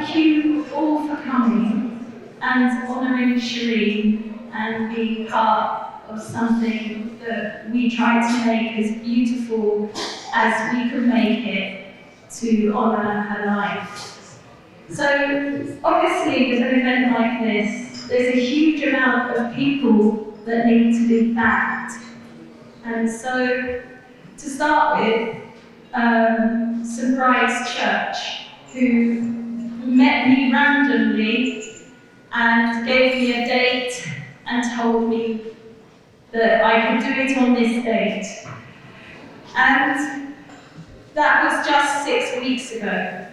thank you all for coming and honouring Shireen and being part of something that we tried to make as beautiful as we could make it to honour her life. So obviously with an event like this, there's a huge amount of people that need to be thanked. And so to start with, St. Bride's Church, who met me randomly and gave me a date and told me that I could do it on this date. And that was just 6 weeks ago.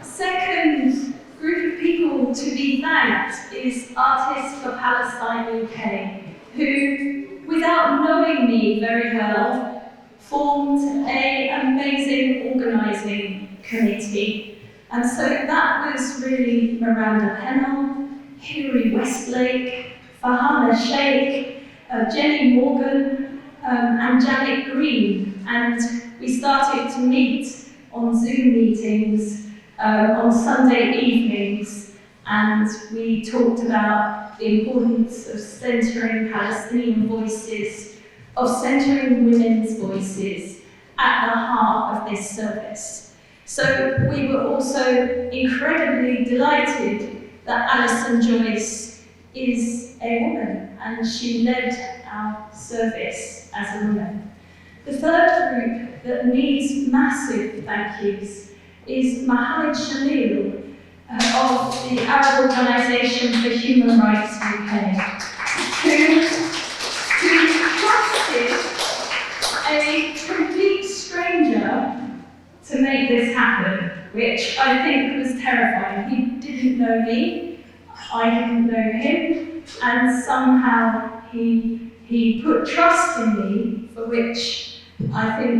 Second group of people to be thanked is Artists for Palestine UK, who, without knowing me very well, formed an amazing organising committee. And so that was really Miranda Pennell, Hilary Westlake, Fahana Sheikh, Jenny Morgan, and Janet Green. And we started to meet on Zoom meetings on Sunday evenings, and we talked about the importance of centering Palestinian voices, of centering women's voices at the heart of this service. So we were also incredibly delighted that Alison Joyce is a woman, and she led our service as a woman. The third group that needs massive thank yous is Mohammed Shamil of the Arab Organisation for Human Rights UK, who trusted a complete stranger to make this happen, which I think was terrifying. He didn't know me, I didn't know him, and somehow he put trust in me, for which I think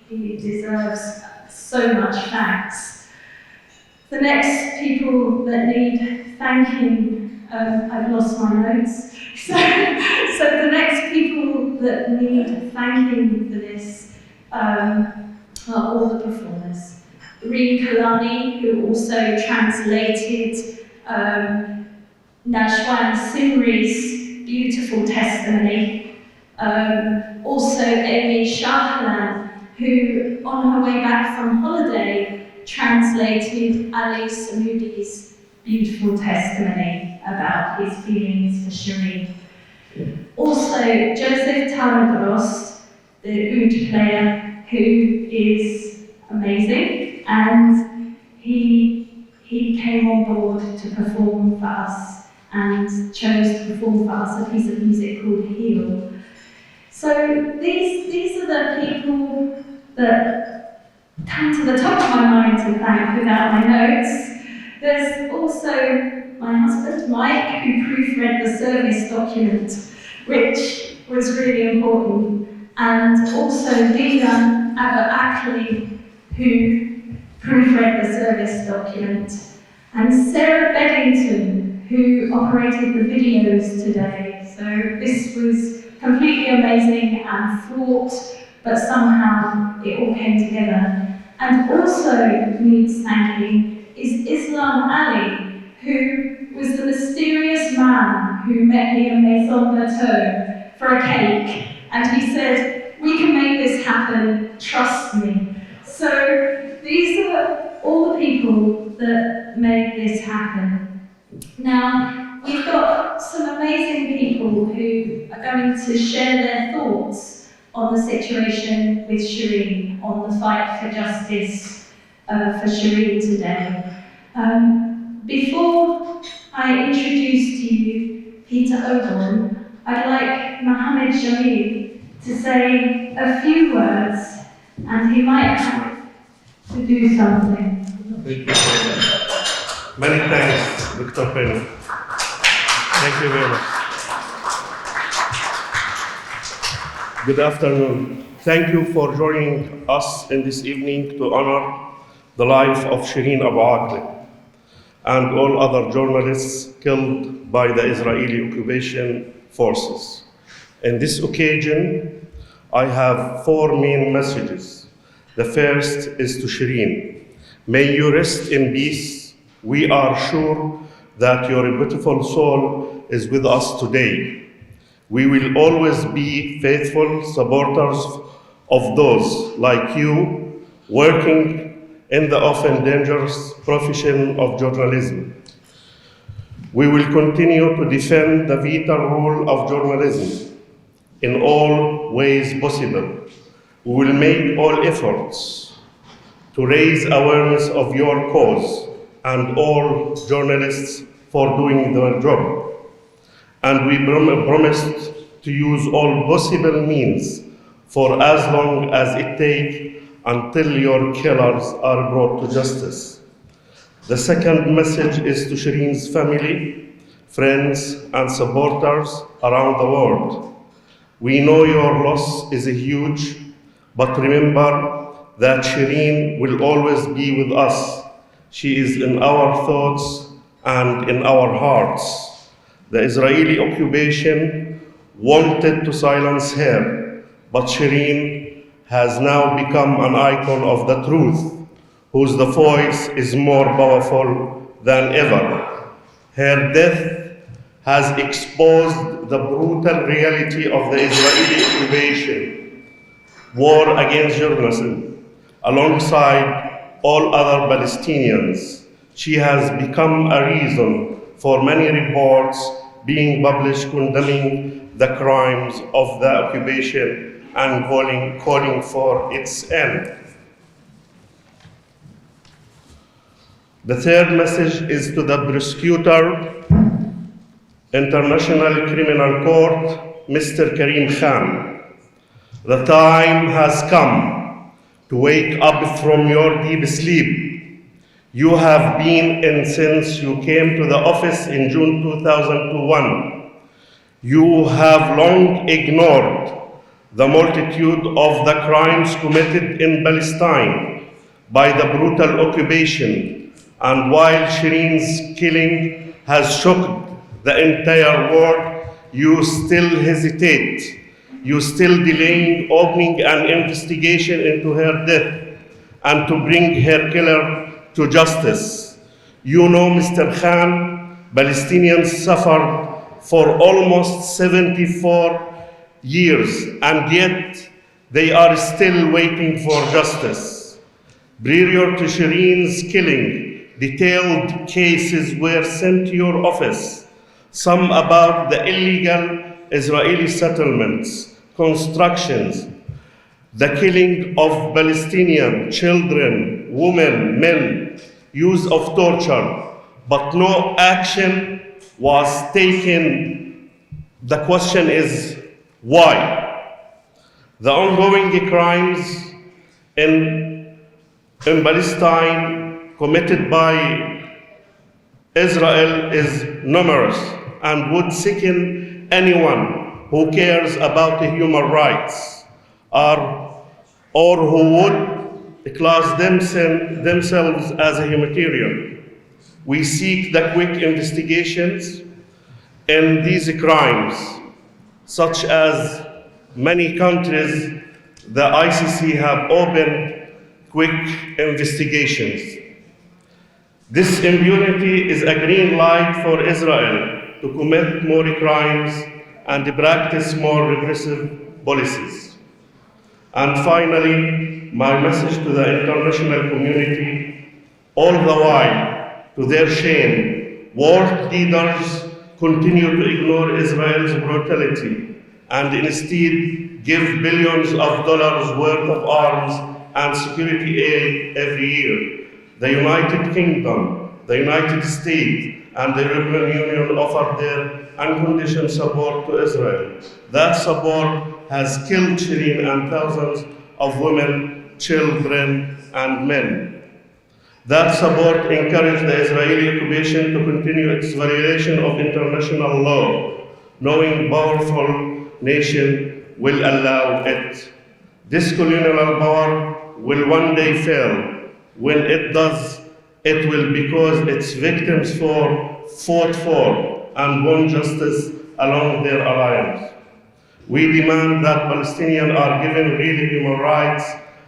he deserves so much thanks. The next people that need thanking, I've lost my notes. So the next people that need thanking for this are all the performers. Reem Kalani, who also translated Najwan Simri's beautiful testimony. Also Amy Shahlan, who on her way back from holiday translated Ali Samoudi's beautiful testimony about his feelings for Shireen. Also Joseph Taragros, the oud player, who is amazing, and he came on board to perform for us and chose to perform for us a piece of music called Heal. So these are the people that come to the top of my mind to thank without my notes. There's also my husband, Mike, who proofread the service document, which was really important, and also Shireen Abu Akleh, who proofread the service document, and Sarah Beddington, who operated the videos today. So this was completely amazing and fraught, but somehow it all came together. And also needs thanking is Islam Ali, who was the mysterious man who met me in Maison Berteau for a cake, and he said, "We can make this happen, trust me." So these are all the people that made this happen. Now, we've got some amazing people who are going to share their thoughts on the situation with Shireen, on the fight for justice for Shireen today. Before I introduce to you Peter Oborn, I'd like Mohammed Shamil to say a few words, and he might have to do something. Many thanks, Dr. Penny. Thank you very much. Good afternoon. Thank you for joining us in this evening to honor the life of Shireen Abu Akleh and all other journalists killed by the Israeli occupation forces. In this occasion, I have 4 main messages. The first is to Shireen. May you rest in peace. We are sure that your beautiful soul is with us today. We will always be faithful supporters of those like you working in the often dangerous profession of journalism. We will continue to defend the vital role of journalism in all ways possible. We will make all efforts to raise awareness of your cause and all journalists for doing their job. And we promised to use all possible means for as long as it takes until your killers are brought to justice. The second message is to Shireen's family, friends, and supporters around the world. We know your loss is huge, but remember that Shireen will always be with us. She is in our thoughts and in our hearts. The Israeli occupation wanted to silence her, but Shireen has now become an icon of the truth, whose the voice is more powerful than ever. Her death has exposed the brutal reality of the Israeli occupation, war against journalism, alongside all other Palestinians. She has become a reason for many reports being published condemning the crimes of the occupation and calling for its end. The third message is to the prosecutor, International Criminal Court, Mr. Karim Khan. The time has come to wake up from your deep sleep. You have been in since you came to the office in June 2001. You have long ignored the multitude of the crimes committed in Palestine by the brutal occupation. And while Shireen's killing has shocked the entire world, you still hesitate. You still delaying opening an investigation into her death and to bring her killer to justice. You know, Mr. Khan, Palestinians suffered for almost 74 years, and yet they are still waiting for justice. Prior to Shireen's killing, detailed cases were sent to your office, some about the illegal Israeli settlements, constructions, the killing of Palestinian children, women, men, use of torture, but no action was taken. The question is, why? The ongoing crimes in Palestine committed by Israel is numerous and would sicken anyone who cares about the human rights or who would class themselves as a humanitarian. We seek the quick investigations in these crimes, such as many countries, the ICC have opened quick investigations. This impunity is a green light for Israel to commit more crimes and practice more repressive policies. And finally, my message to the international community, all the while, to their shame, world leaders continue to ignore Israel's brutality and instead give billions of dollars worth of arms and security aid every year. The United Kingdom, the United States, and the European Union offer their unconditional support to Israel. That support has killed Shireen and thousands of women, children, and men. That support encouraged the Israeli occupation to continue its violation of international law, knowing powerful nation will allow it. This colonial power will one day fail. When it does, it will because its victims fought for and won justice along their alliance. We demand that Palestinians are given real human rights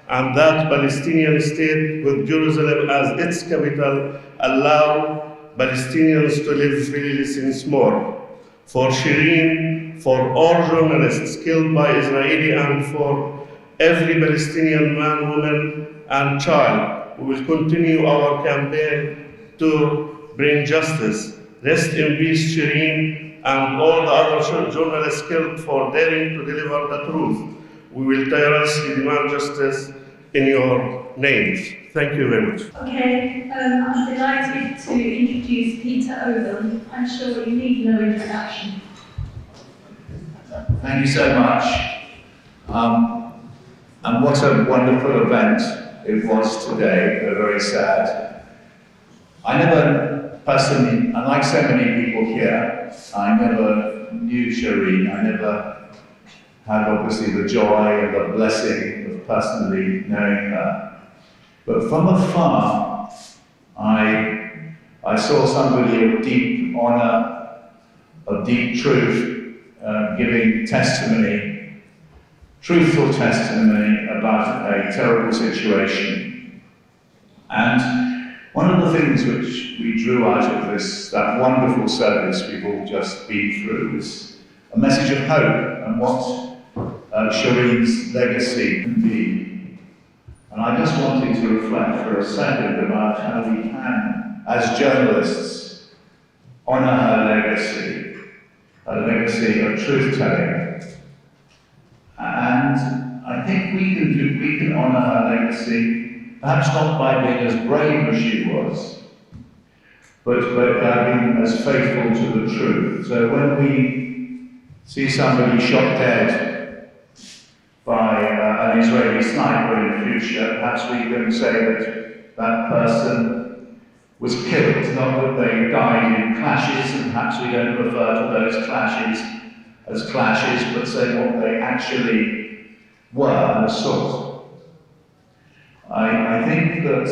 and that Palestinian state with Jerusalem as its capital allow Palestinians to live freely since more. For Shireen, for all journalists killed by Israeli, and for every Palestinian man, woman, and child, we will continue our campaign to bring justice. Rest in peace, Shireen, and all the other journalists killed for daring to deliver the truth. We will tirelessly demand justice in your names. Thank you very much. Okay, I'm delighted to introduce Peter Owen. I'm sure you need no introduction. Thank you so much. And what a wonderful event it was today, though very sad. I never personally, unlike so many people here, I never knew Shireen. I never had obviously the joy and the blessing of personally knowing her. But from afar, I saw somebody of deep honor, of deep truth, giving testimony, truthful testimony about a terrible situation. And one of the things which we drew out of that wonderful service we've all just been through is a message of hope and what Shireen's legacy can be. And I just wanted to reflect for a second about how we can, as journalists, honour her legacy, a legacy of truth-telling. And I think we can honour her legacy, perhaps not by being as brave as she was, but by being as faithful to the truth. So when we see somebody shot dead by an Israeli sniper in the future, perhaps we can say that that person was killed, not that they died in clashes, and perhaps we don't refer to those clashes as clashes, but say what they actually were, an assault. I think that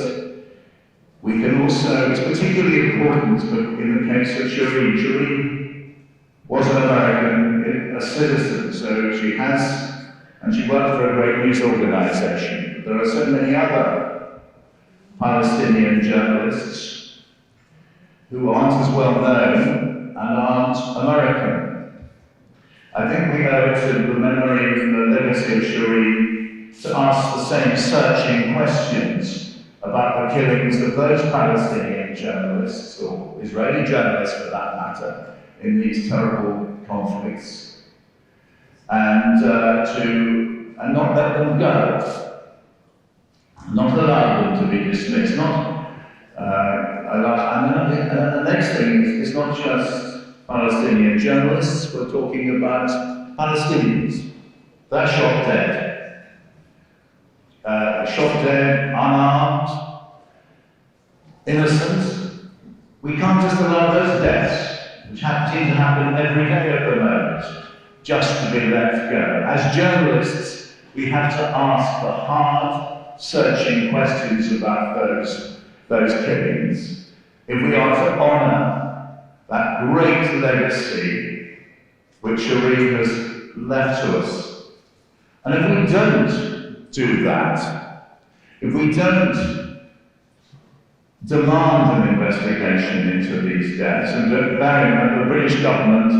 we can also, it's particularly important in the case of Shireen. Shireen was an American, a citizen, so she has, and she worked for a great news organization. There are so many other Palestinian journalists who aren't as well known and aren't American. I think we owe it to the memory and the legacy of Shireen to ask the same searching questions about the killings of those Palestinian journalists, or Israeli journalists for that matter, in these terrible conflicts. And not let them go, not allow them to be dismissed, and the next thing is not just Palestinian journalists, we're talking about Palestinians. They're shot dead, unarmed, innocent. We can't just allow those deaths, which seem to happen every day at the moment, just to be let go. As journalists, we have to ask the hard, searching questions about those killings. If we are to honour that great legacy which Shireen has left to us. And if we don't do that, if we don't demand an investigation into these deaths, and bearing that the British government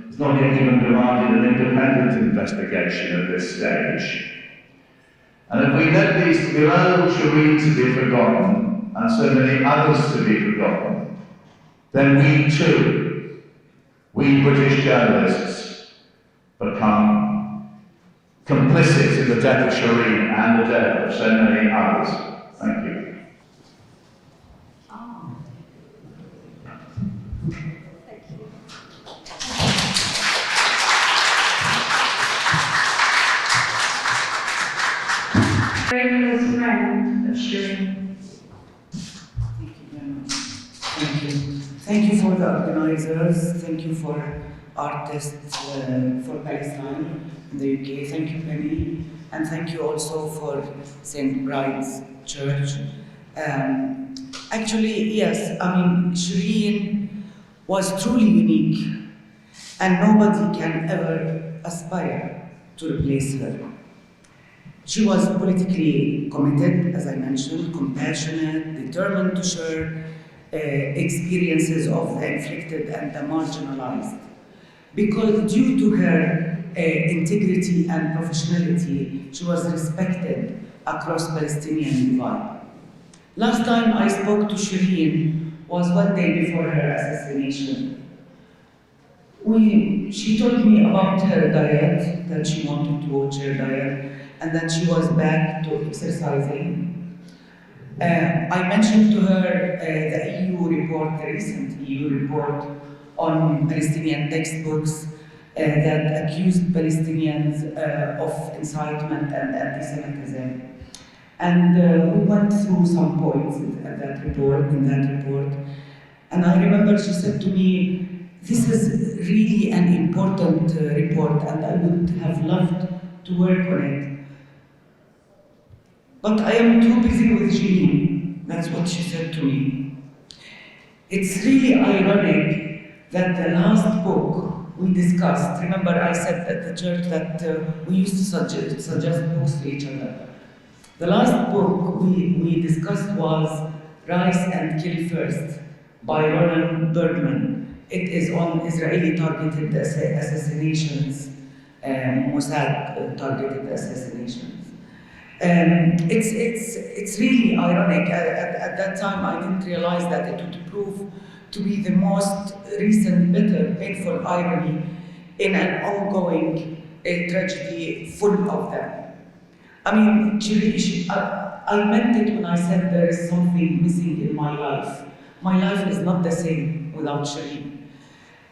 has not even demanded an independent investigation at this stage. And if we allow Shireen to be forgotten, and so many others to be forgotten, then we too, we British journalists, become complicit in the death of Shireen and the death of so many others. Thank you. Very close friend of Shireen. Thank you very much. Thank you. Thank you for the organizers. Thank you for artists for Palestine in the UK. Thank you, Penny. And thank you also for St. Bride's Church. Actually, yes, I mean, Shireen was truly unique, and nobody can ever aspire to replace her. She was politically committed, as I mentioned, compassionate, determined to share experiences of the afflicted and the marginalized. Because due to her integrity and professionality, she was respected across Palestinian divide. Last time I spoke to Shireen was one day before her assassination. She told me about her diet, that she wanted to watch her diet, and that she was back to exercising. I mentioned to her the EU report, the recent EU report on Palestinian textbooks that accused Palestinians of incitement and anti-Semitism. And we went through some points in that report, and I remember she said to me, this is really an important report and I would have loved to work on it. But I am too busy with Shireen. That's what she said to me. It's really ironic that the last book we discussed, remember I said at the church that we used to suggest books to each other. The last book we discussed was Rise and Kill First by Ronan Bergman. It is on Israeli targeted assassinations, Mossad targeted assassinations. It's really ironic. At that time, I didn't realize that it would prove to be the most recent, bitter, painful irony in an ongoing tragedy full of them. I mean, I meant it when I said there is something missing in my life. My life is not the same without Shireen.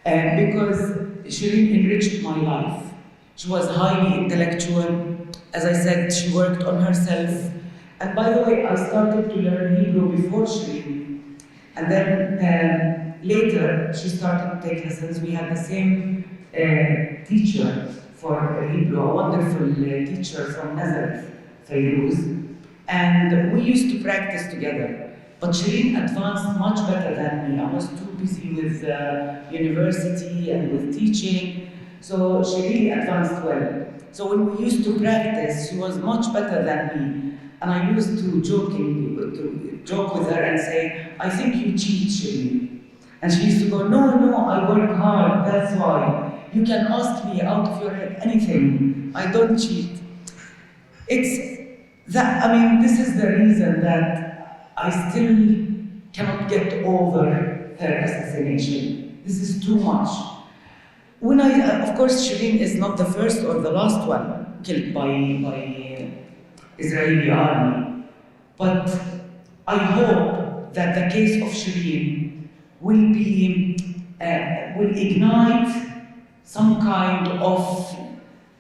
Because Shireen enriched my life. She was highly intellectual. As I said, she worked on herself. And by the way, I started to learn Hebrew before Shireen. And then later, she started to take lessons. We had the same teacher for Hebrew, a wonderful teacher from Nazareth, Fairuz. And we used to practice together. But Shireen advanced much better than me. I was too busy with university and with teaching. So she really advanced well. So when we used to practice, she was much better than me. And I used to joke with her and say, I think you cheat, Shireen. And she used to go, no, I work hard, that's why. You can ask me out of your head anything. I don't cheat. This is the reason that I still cannot get over her assassination. This is too much. Of course, Shireen is not the first or the last one killed by Israeli army. But I hope that the case of Shireen will ignite some kind of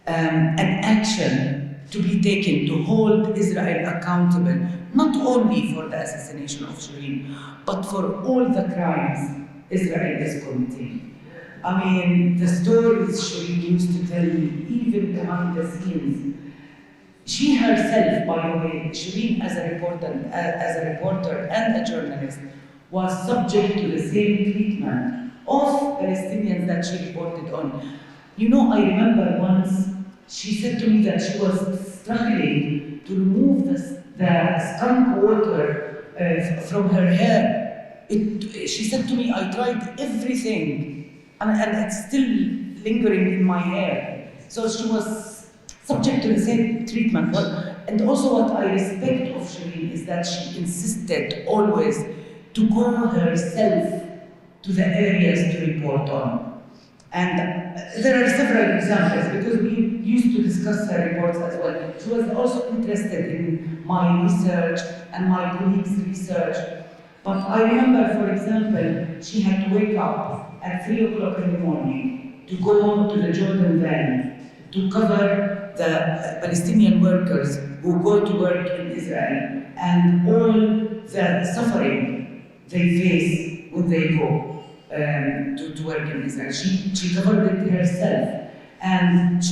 an action to be taken to hold Israel accountable, not only for the assassination of Shireen, but for all the crimes Israel is committing. I mean, the stories Shireen used to tell me, even behind the scenes. She herself, by the way, Shireen as a reporter and a journalist, was subject to the same treatment of Palestinians that she reported on. You know, I remember once she said to me that she was struggling to remove the skunk water from her hair. She said to me, I tried everything, and it's still lingering in my hair. So she was subject to the same treatment. And also what I respect of Shireen is that she insisted always to go herself to the areas to report on. And there are several examples, because we used to discuss her reports as well. She was also interested in my research and my colleagues' research. But I remember, for example, she had to wake up at 3 o'clock in the morning to go to the Jordan Valley to cover the Palestinian workers who go to work in Israel and all the suffering they face when they go to work in Israel. She covered it herself, and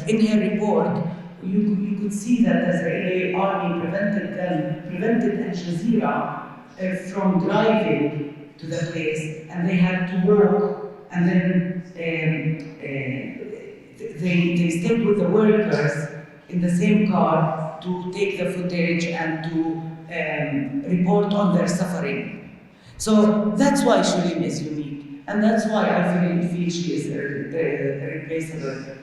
in her report, you could see that the Israeli army prevented Al Jazeera from driving to the place, and they had to walk, and then they stayed with the workers in the same car to take the footage and to report on their suffering. So that's why Shireen is unique, and that's why I feel she is irreplaceable.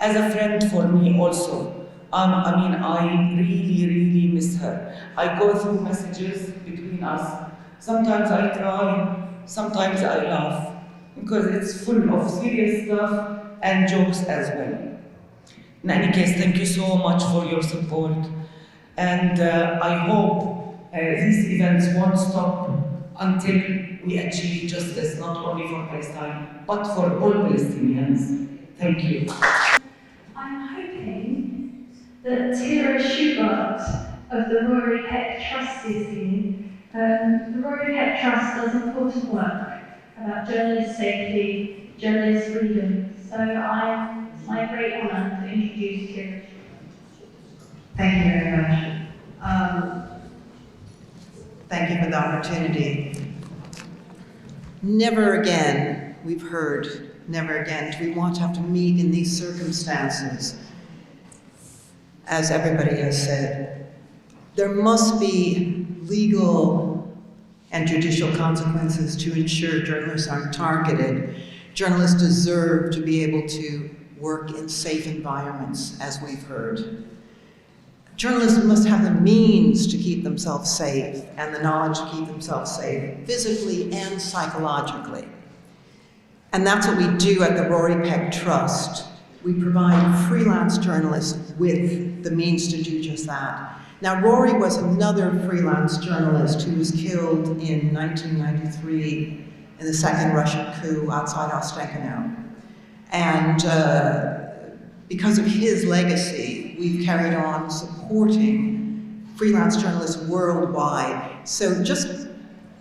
As a friend for me also, I really miss her. I go through messages between us. Sometimes I cry, sometimes I laugh, because it's full of serious stuff and jokes as well. In any case, thank you so much for your support. And I hope these events won't stop until we achieve justice, not only for Palestine, but for all Palestinians. Thank you. I'm hoping that Tira Schubert of the Rory Peck Trust is here. The Rory Peck Trust does important work about journalist safety, journalist freedom. So it's my great honour to introduce Tira. Thank you very much. Thank you for the opportunity. Never again, we've heard, never again do we want to have to meet in these circumstances. As everybody has said, there must be legal and judicial consequences to ensure journalists aren't targeted. Journalists deserve to be able to work in safe environments, as we've heard. Journalists must have the means to keep themselves safe and the knowledge to keep themselves safe, physically and psychologically. And that's what we do at the Rory Peck Trust. We provide freelance journalists with the means to do just that. Now, Rory was another freelance journalist who was killed in 1993 in the second Russian coup outside Ostenkino. And because of his legacy, we've carried on supporting freelance journalists worldwide. So just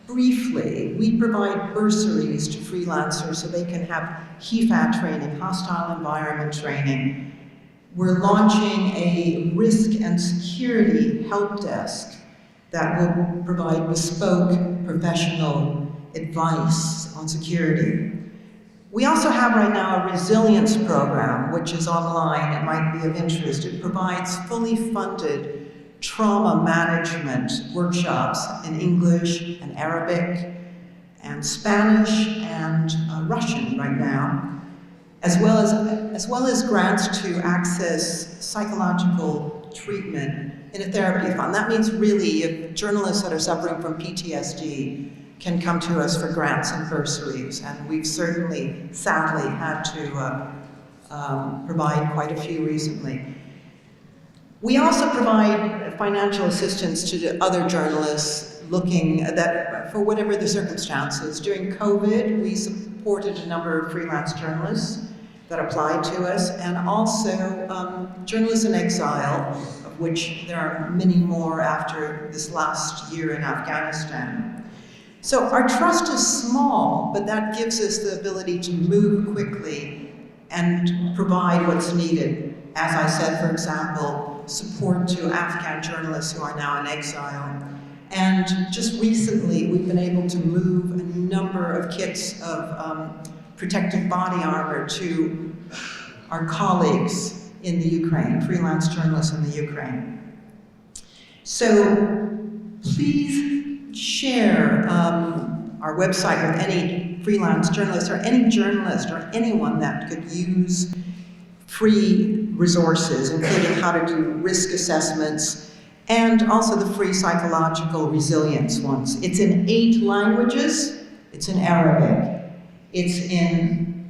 briefly, we provide bursaries to freelancers so they can have HEFAT training, hostile environment training. We're launching a risk and security help desk that will provide bespoke professional advice on security. We also have right now a resilience program, which is online. It might be of interest. It provides fully funded trauma management workshops in English and Arabic and Spanish and Russian right now, as well as grants to access psychological treatment in a therapy fund. That means really if journalists that are suffering from PTSD can come to us for grants and bursaries, and we've certainly, sadly, had to provide quite a few recently. We also provide financial assistance to other journalists looking that, for whatever the circumstances. During COVID, we supported a number of freelance journalists that applied to us, and also journalists in exile, of which there are many more after this last year in Afghanistan. So our trust is small, but that gives us the ability to move quickly and provide what's needed. As I said, for example, support to Afghan journalists who are now in exile. And just recently, we've been able to move a number of kits of protective body armor to our colleagues in the Ukraine, freelance journalists in the Ukraine. So please share our website with any freelance journalist or any journalist or anyone that could use free resources, including how to do risk assessments and also the free psychological resilience ones. It's in 8 languages. It's in Arabic. It's in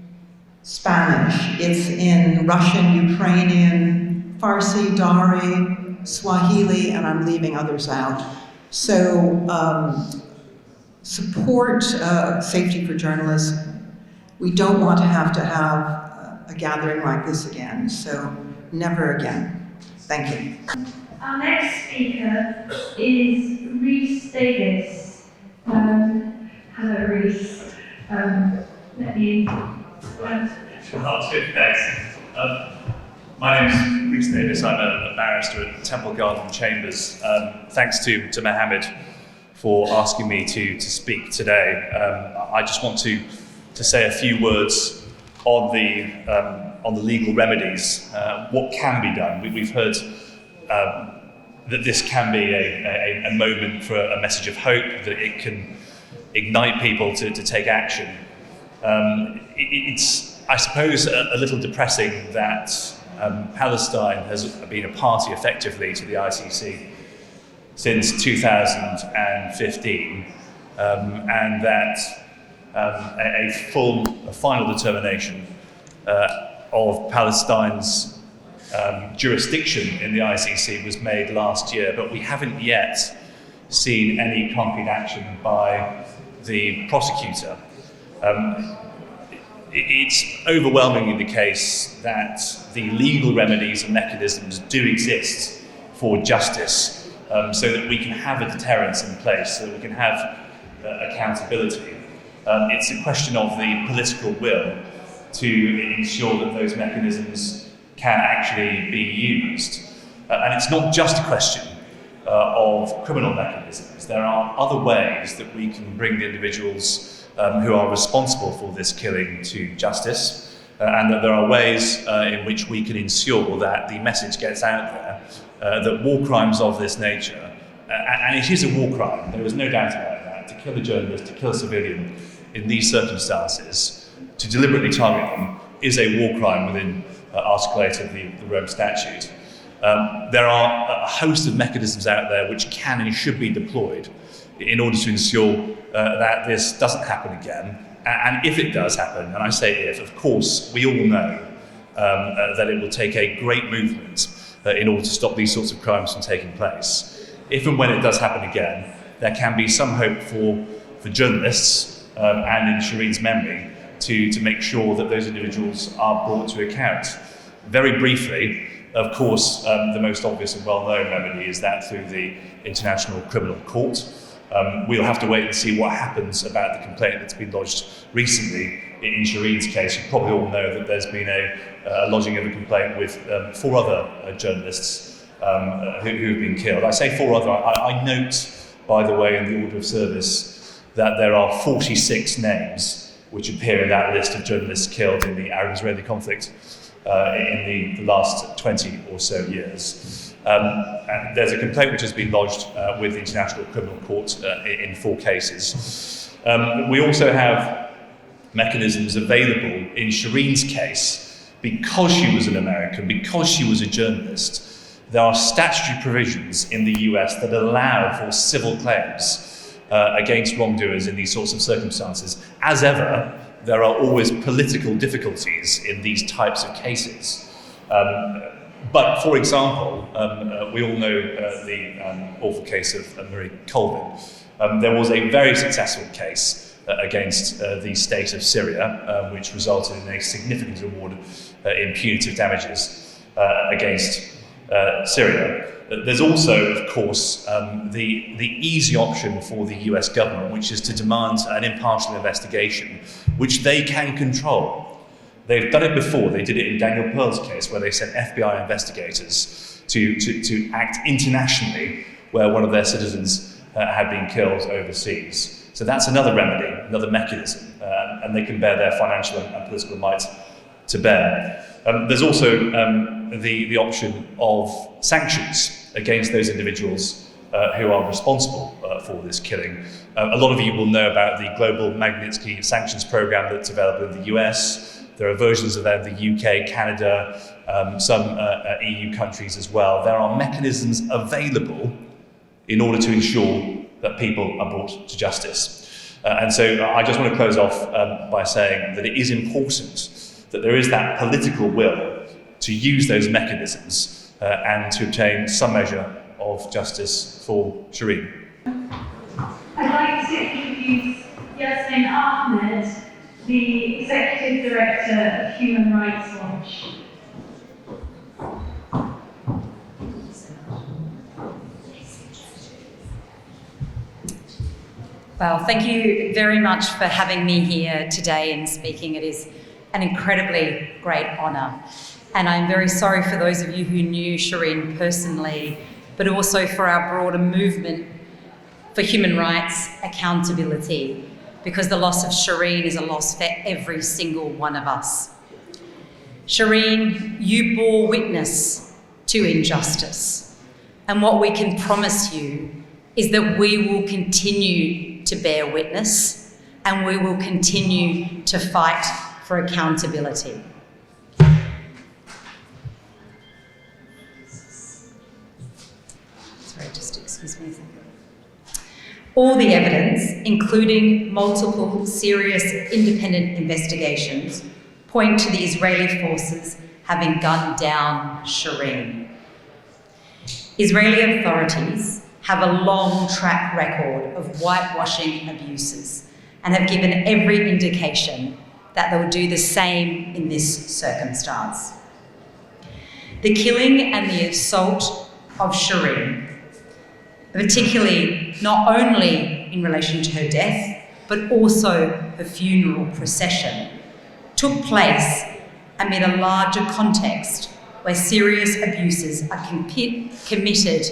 Spanish. It's in Russian, Ukrainian, Farsi, Dari, Swahili, and I'm leaving others out. So support safety for journalists. We don't want to have a gathering like this again, so never again. Thank you. Our next speaker is Rhys Davis. Hello, Rhys. Let me... Thanks. My name is Rhys Davis. I'm a barrister at Temple Garden Chambers. Thanks to Mohammed for asking me to speak today. I just want to say a few words on the legal remedies, what can be done. We've heard that this can be a moment for a message of hope, that it can ignite people to take action. It's, I suppose, a little depressing that Palestine has been a party effectively to the ICC since 2015, and that a final determination of Palestine's jurisdiction in the ICC was made last year, but we haven't yet seen any concrete action by the prosecutor. It's overwhelmingly the case that the legal remedies and mechanisms do exist for justice, so that we can have a deterrence in place, so that we can have accountability. It's a question of the political will to ensure that those mechanisms can actually be used. And it's not just a question of criminal mechanisms. There are other ways that we can bring the individuals who are responsible for this killing to justice, and that there are ways in which we can ensure that the message gets out there that war crimes of this nature, and it is a war crime, there is no doubt about that, to kill a journalist, to kill a civilian in these circumstances, to deliberately target them, is a war crime within Article 8 of the Rome Statute. There are a host of mechanisms out there which can and should be deployed in order to ensure that this doesn't happen again. And if it does happen, and I say if, of course, we all know that it will take a great movement in order to stop these sorts of crimes from taking place. If and when it does happen again, there can be some hope for journalists and in Shireen's memory to make sure that those individuals are brought to account. Very briefly, of course, the most obvious and well-known remedy is that through the International Criminal Court. We'll have to wait and see what happens about the complaint that's been lodged recently. In Shireen's case, you probably all know that there's been a lodging of a complaint with 4 other journalists who've been killed. I say 4 other. I note, by the way, in the order of service, that there are 46 names which appear in that list of journalists killed in the Arab-Israeli conflict in the last 20 or so years. And there's a complaint which has been lodged with the International Criminal Court in 4 cases. We also have mechanisms available in Shireen's case, because she was an American, because she was a journalist. There are statutory provisions in the US that allow for civil claims against wrongdoers in these sorts of circumstances. As ever, there are always political difficulties in these types of cases. But, for example, we all know the awful case of Marie Colvin. There was a very successful case against the state of Syria, which resulted in a significant award in punitive damages against Syria. There's also, of course, the easy option for the US government, which is to demand an impartial investigation, which they can control. They've done it before. They did it in Daniel Pearl's case, where they sent FBI investigators to act internationally where one of their citizens had been killed overseas. So that's another remedy, another mechanism, and they can bear their financial and political might to bear. There's also the option of sanctions against those individuals who are responsible for this killing. A lot of you will know about the global Magnitsky sanctions program that's developed in the US. There are versions of that in the UK, Canada, some EU countries as well. There are mechanisms available in order to ensure that people are brought to justice. And so I just want to close off by saying that it is important that there is that political will to use those mechanisms and to obtain some measure of justice for Shireen. I'd like to introduce Yasin Ahmed, the Executive Director of Human Rights Watch. Well, thank you very much for having me here today and speaking. It is an incredibly great honour. And I'm very sorry for those of you who knew Shireen personally, but also for our broader movement for human rights accountability. because the loss of Shireen is a loss for every single one of us. Shireen, you bore witness to injustice, and what we can promise you is that we will continue to bear witness and we will continue to fight for accountability. Sorry, just excuse me a second. All the evidence, including multiple serious independent investigations, point to the Israeli forces having gunned down Shireen. Israeli authorities have a long track record of whitewashing abuses and have given every indication that they will do the same in this circumstance. The killing and the assault of Shireen, particularly not only in relation to her death, but also her funeral procession, took place amid a larger context where serious abuses are committed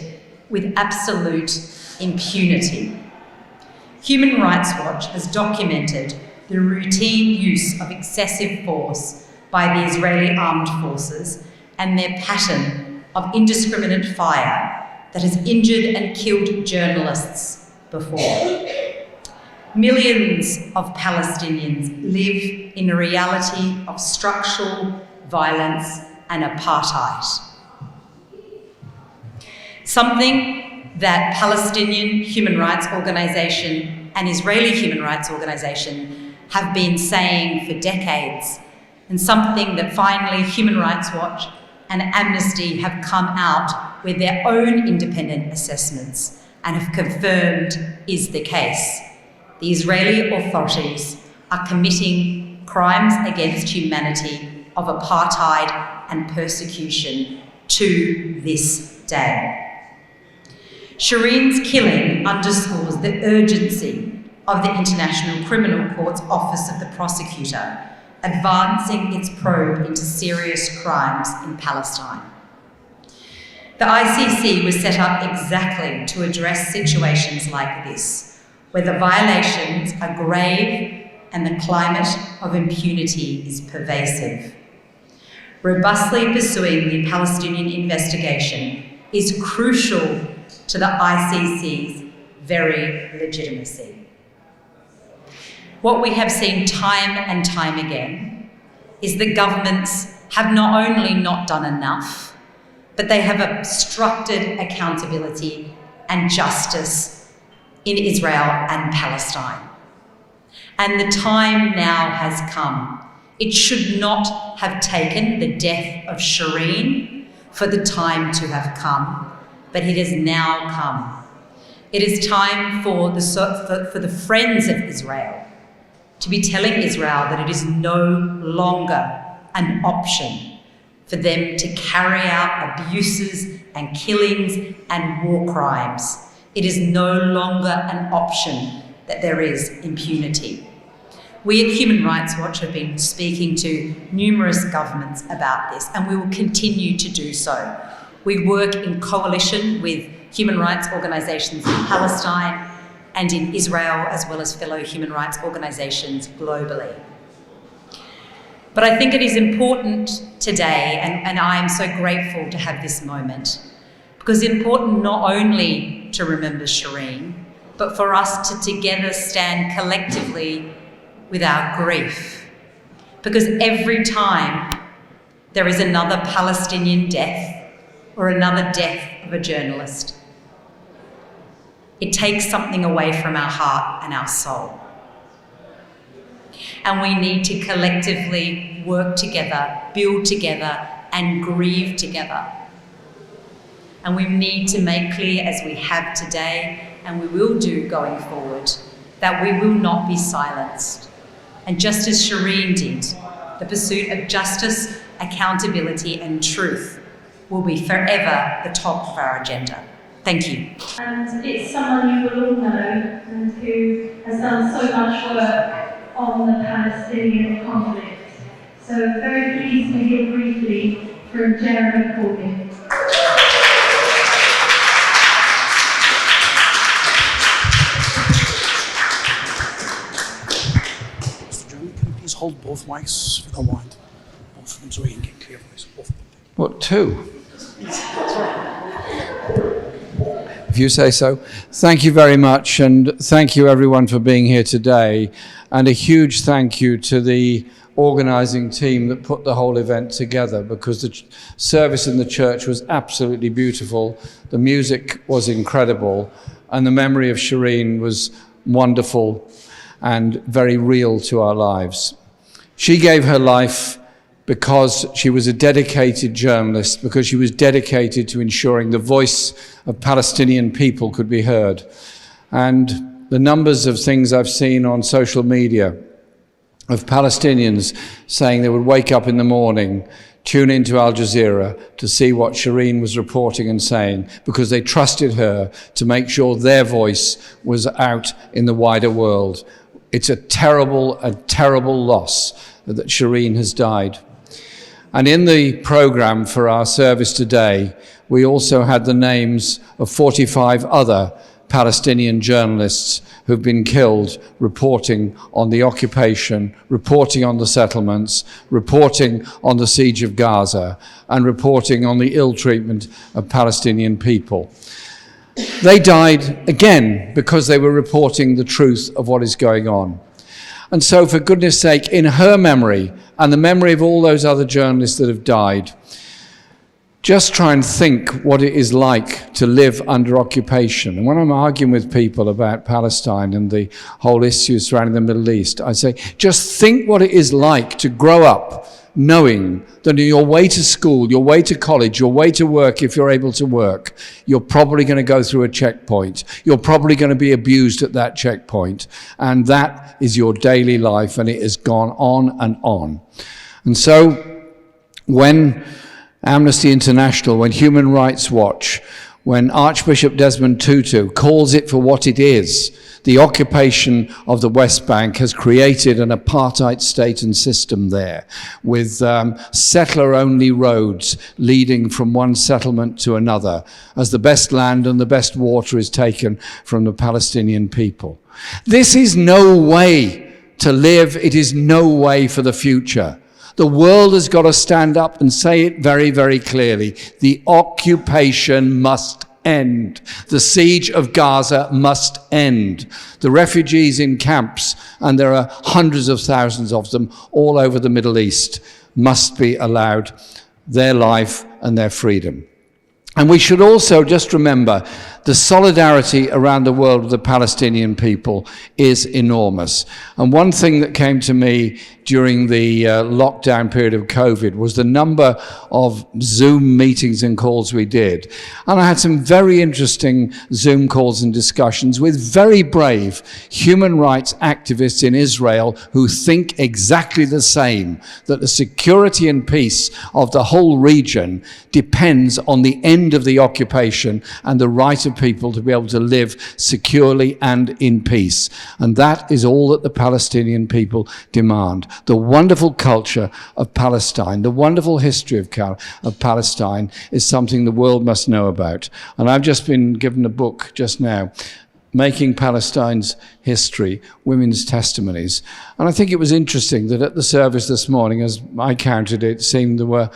with absolute impunity. Human Rights Watch has documented the routine use of excessive force by the Israeli armed forces and their pattern of indiscriminate fire that has injured and killed journalists before. Millions of Palestinians live in a reality of structural violence and apartheid. Something that Palestinian human rights organisation and Israeli human rights organisation have been saying for decades, and something that finally Human Rights Watch and Amnesty have come out with their own independent assessments and have confirmed is the case. The Israeli authorities are committing crimes against humanity of apartheid and persecution to this day. Shireen's killing underscores the urgency of the International Criminal Court's Office of the Prosecutor advancing its probe into serious crimes in Palestine. The ICC was set up exactly to address situations like this, where the violations are grave and the climate of impunity is pervasive. Robustly pursuing the Palestinian investigation is crucial to the ICC's very legitimacy. What we have seen time and time again is that governments have not only not done enough, but they have obstructed accountability and justice in Israel and Palestine. And the time now has come. It should not have taken the death of Shireen for the time to have come, but it has now come. It is time for the friends of Israel to be telling Israel that it is no longer an option for them to carry out abuses and killings and war crimes. It is no longer an option that there is impunity. We at Human Rights Watch have been speaking to numerous governments about this, and we will continue to do so. We work in coalition with human rights organisations in Palestine and in Israel, as well as fellow human rights organisations globally. But I think it is important today, and I am so grateful to have this moment, because it's important not only to remember Shireen, but for us to together stand collectively with our grief. Because every time there is another Palestinian death or another death of a journalist, it takes something away from our heart and our soul. And we need to collectively work together, build together, and grieve together. And we need to make clear, as we have today, and we will do going forward, that we will not be silenced. And just as Shireen did, the pursuit of justice, accountability, and truth will be forever the top of our agenda. Thank you. And it's someone you will all know and who has done so much work on the Palestinian conflict. So very pleased to hear briefly from Jeremy Corbyn. hold both mics if you don't mind. Both of them so we can get clear voice. Both of them. What, two? If you say so. Thank you very much, and thank you everyone for being here today. And a huge thank you to the organising team that put the whole event together, because the service in the church was absolutely beautiful. The music was incredible, and the memory of Shireen was wonderful and very real to our lives. She gave her life because she was a dedicated journalist, because she was dedicated to ensuring the voice of Palestinian people could be heard. And the numbers of things I've seen on social media of Palestinians saying they would wake up in the morning, tune into Al Jazeera to see what Shireen was reporting and saying, because they trusted her to make sure their voice was out in the wider world. It's a terrible loss that Shireen has died. And in the programme for our service today, we also had the names of 45 other Palestinian journalists who've been killed reporting on the occupation, reporting on the settlements, reporting on the siege of Gaza, and reporting on the ill treatment of Palestinian people. They died again because they were reporting the truth of what is going on. And so, for goodness sake, in her memory and the memory of all those other journalists that have died, just try and think what it is like to live under occupation. And when I'm arguing with people about Palestine and the whole issue surrounding the Middle East, I say, just think what it is like to grow up knowing that on your way to school, your way to college, your way to work, if you're able to work, you're probably going to go through a checkpoint. You're probably going to be abused at that checkpoint. And that is your daily life, and it has gone on and on. And so when Amnesty International, when Human Rights Watch, when Archbishop Desmond Tutu calls it for what it is, the occupation of the West Bank has created an apartheid state and system there, with settler-only roads leading from one settlement to another, as the best land and the best water is taken from the Palestinian people. This is no way to live. It is no way for the future. The world has got to stand up and say it very, very clearly. The occupation must end. The siege of Gaza must end. The refugees in camps, and there are hundreds of thousands of them all over the Middle East, must be allowed their life and their freedom. And we should also just remember the solidarity around the world with the Palestinian people is enormous. And one thing that came to me during the lockdown period of COVID was the number of Zoom meetings and calls we did. And I had some very interesting Zoom calls and discussions with very brave human rights activists in Israel who think exactly the same, that the security and peace of the whole region depends on the end of the occupation and the right of people to be able to live securely and in peace. And that is all that the Palestinian people demand. The wonderful culture of Palestine, the wonderful history of Palestine is something the world must know about. And I've just been given a book just now, Making Palestine's History, Women's Testimonies. And I think it was interesting that at the service this morning, as I counted it, seemed there were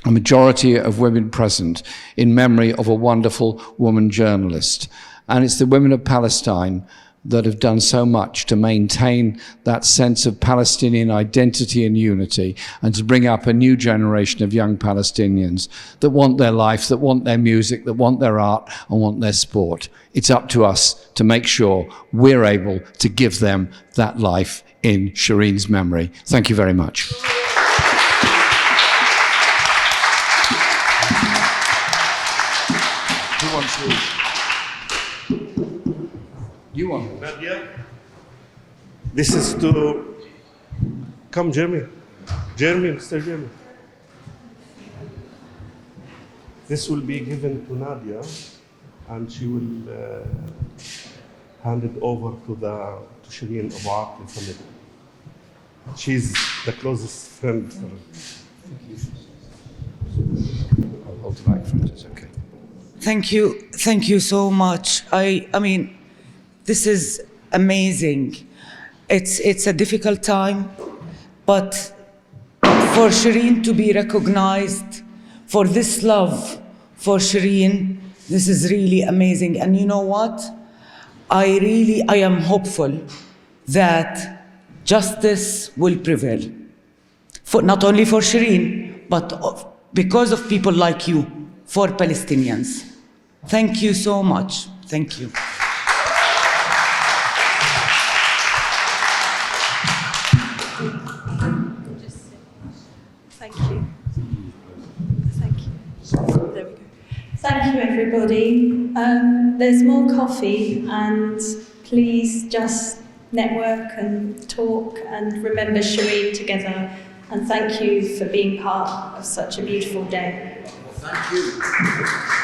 a majority of women present in memory of a wonderful woman journalist. And it's the women of Palestine that have done so much to maintain that sense of Palestinian identity and unity, and to bring up a new generation of young Palestinians that want their life, that want their music, that want their art, and want their sport. It's up to us to make sure we're able to give them that life in Shireen's memory. Thank you very much. Who wants to? You want? Nadia? This is to... Come, Jeremy. Jeremy, Mr. Jeremy. This will be given to Nadia, and she will hand it over to Shireen Abu Akleh family. She's the closest friend. I'll hold the mic front, it's okay. Thank you so much. I mean, this is amazing. It's a difficult time. but for Shireen to be recognized for this love for Shireen, this is really amazing. And you know what? I am hopeful that justice will prevail. Not only for Shireen, but because of people like you, for Palestinians. Thank you so much. Thank you. Thank you. Thank you. There we go. Thank you, everybody. There's more coffee, and please just network and talk and remember Shireen together. And thank you for being part of such a beautiful day. Thank you.